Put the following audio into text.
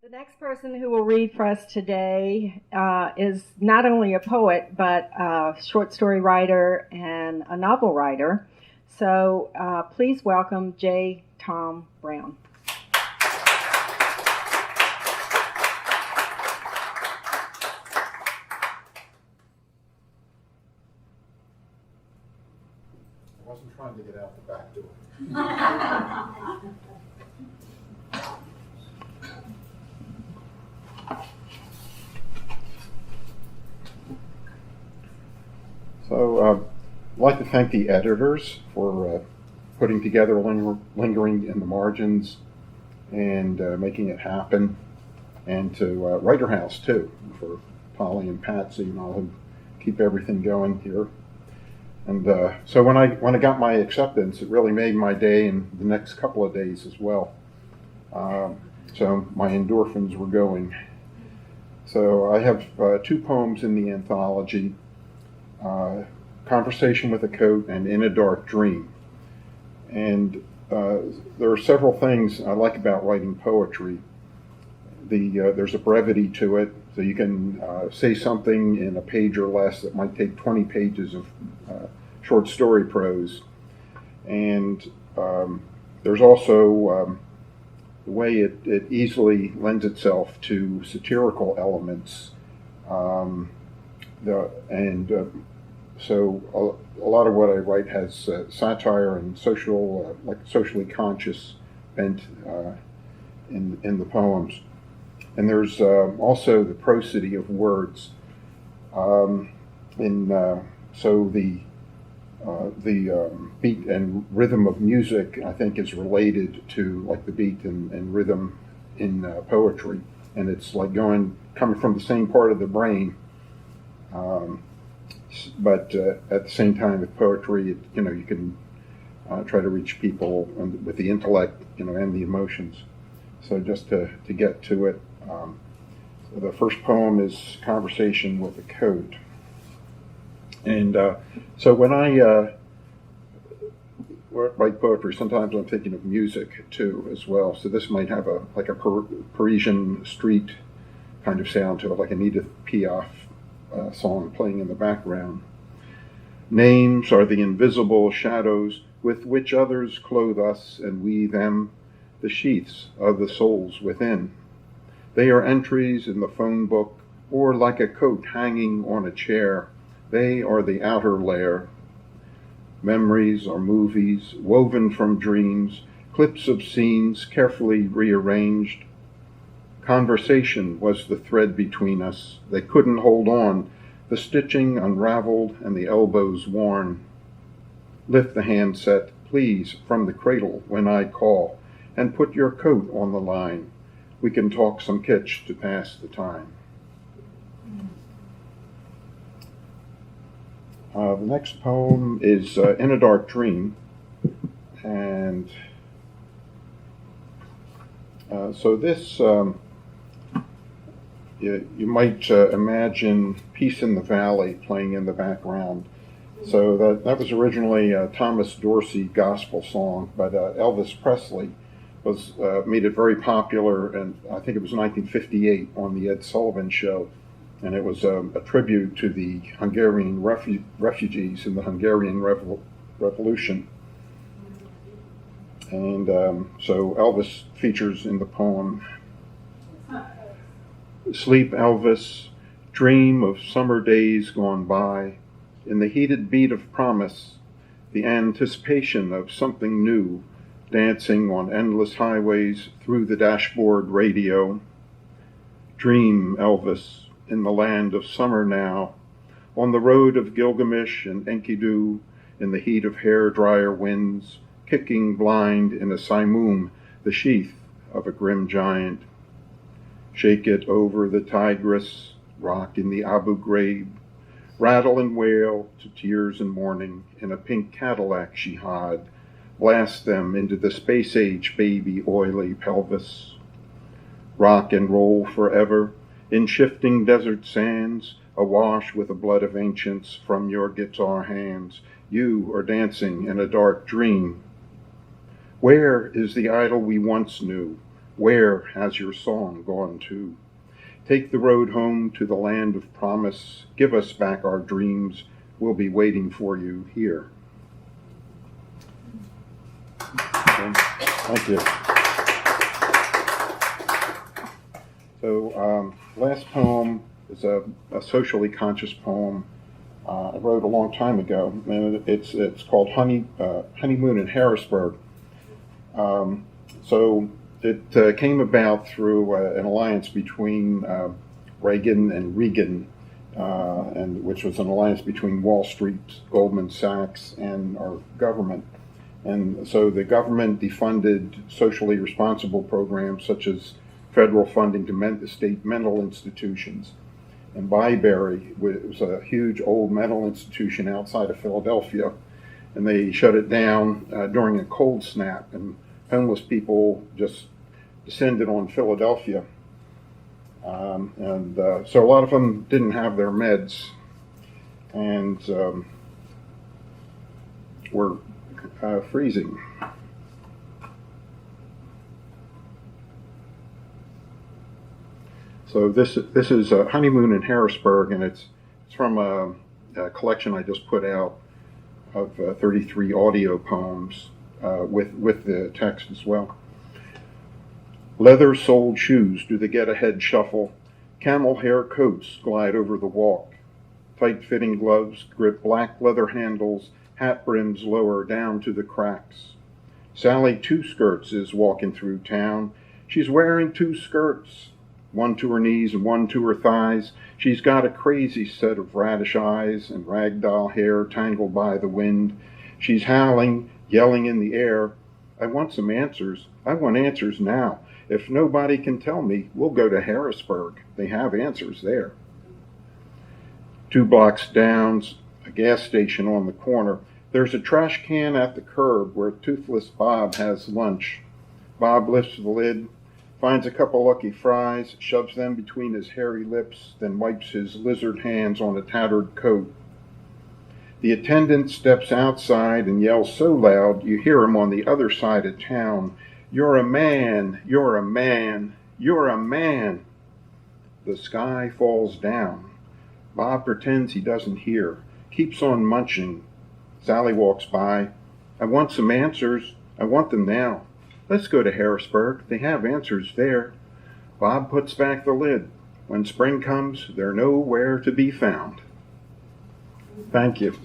The next person who will read for us today is not only a poet, but a short story writer and a novel writer. So please welcome J. Tom Brown. I wasn't trying to get out the back door. So I'd like to thank the editors for putting together Lingering in the Margins and making it happen, and to WriterHouse too, for Polly and Patsy and all who keep everything going here. And so when I got my acceptance, it really made my day and the next couple of days as well. So my endorphins were going. So I have two poems in the anthology, Conversation with a Coat and In a Dark Dream. And there are several things I like about writing poetry. There's a brevity to it, so you can say something in a page or less that might take 20 pages of short story prose. And there's also the way it easily lends itself to satirical elements. So a lot of what I write has satire and socially conscious bent in the poems. And there's also the prosody of words. So the beat and rhythm of music, I think, is related to like the beat and rhythm in poetry, and it's like coming from the same part of the brain. But at the same time, with poetry, you can try to reach people with the intellect, and the emotions. So just to get to it, so the first poem is Conversation with a Coat. And so when I write poetry, sometimes I'm thinking of music too as well. So this might have a Parisian street kind of sound to it, like an Edith Piaf song playing in the background. Names are the invisible shadows with which others clothe us, and we them, the sheaths of the souls within. They are entries in the phone book, or like a coat hanging on a chair. They are the outer layer. Memories are movies woven from dreams, clips of scenes carefully rearranged. Conversation was the thread between us. They couldn't hold on, the stitching unraveled and the elbows worn. Lift the handset, please, from the cradle when I call, and put your coat on the line. We can talk some kitsch to pass the time. The next poem is In a Dark Dream, and so this, you might imagine Peace in the Valley playing in the background. So that was originally a Thomas Dorsey gospel song, but Elvis Presley made it very popular, and I think it was 1958 on the Ed Sullivan Show. And it was a tribute to the Hungarian refugees in the Hungarian Revolution. And so Elvis features in the poem. Sleep, Elvis, dream of summer days gone by, in the heated beat of promise, the anticipation of something new, dancing on endless highways through the dashboard radio. Dream, Elvis, in the land of summer now, on the road of Gilgamesh and Enkidu, in the heat of hair-dryer winds, kicking blind in a simoom, the sheath of a grim giant. Shake it over the Tigris, rock in the Abu Ghraib, rattle and wail to tears and mourning in a pink Cadillac she had, blast them into the space-age baby oily pelvis. Rock and roll forever, in shifting desert sands, awash with the blood of ancients from your guitar hands, you are dancing in a dark dream. Where is the idol we once knew, Where has your song gone to? Take the road home to the land of promise. Give us back our dreams. We'll be waiting for you here. Okay. Thank you. So, last poem is a socially conscious poem I wrote a long time ago, and it's called Honeymoon in Harrisburg. So it came about through an alliance between Reagan and Regan, and which was an alliance between Wall Street, Goldman Sachs, and our government. And so the government defunded socially responsible programs such as federal funding to state mental institutions. And Byberry was a huge old mental institution outside of Philadelphia, and they shut it down during a cold snap, and homeless people just descended on Philadelphia. So a lot of them didn't have their meds, and were freezing. So this is Honeymoon in Harrisburg, and it's from a collection I just put out of 33 audio poems with the text as well. Leather-soled shoes do the get-ahead shuffle. Camel hair coats glide over the walk. Tight-fitting gloves grip black leather handles. Hat brims lower down to the cracks. Sally Two Skirts is walking through town. She's wearing two skirts, one to her knees and one to her thighs. She's got a crazy set of radish eyes and ragdoll hair tangled by the wind. She's howling, yelling in the air. I want some answers. I want answers now. If nobody can tell me, we'll go to Harrisburg. They have answers there. 2 blocks down, a gas station on the corner. There's a trash can at the curb where Toothless Bob has lunch. Bob lifts the lid, finds a couple Lucky Fries, shoves them between his hairy lips, then wipes his lizard hands on a tattered coat. The attendant steps outside and yells so loud you hear him on the other side of town. You're a man, you're a man, you're a man. The sky falls down. Bob pretends he doesn't hear, keeps on munching. Sally walks by. I want some answers. I want them now. Let's go to Harrisburg. They have answers there. Bob puts back the lid. When spring comes, they're nowhere to be found. Thank you.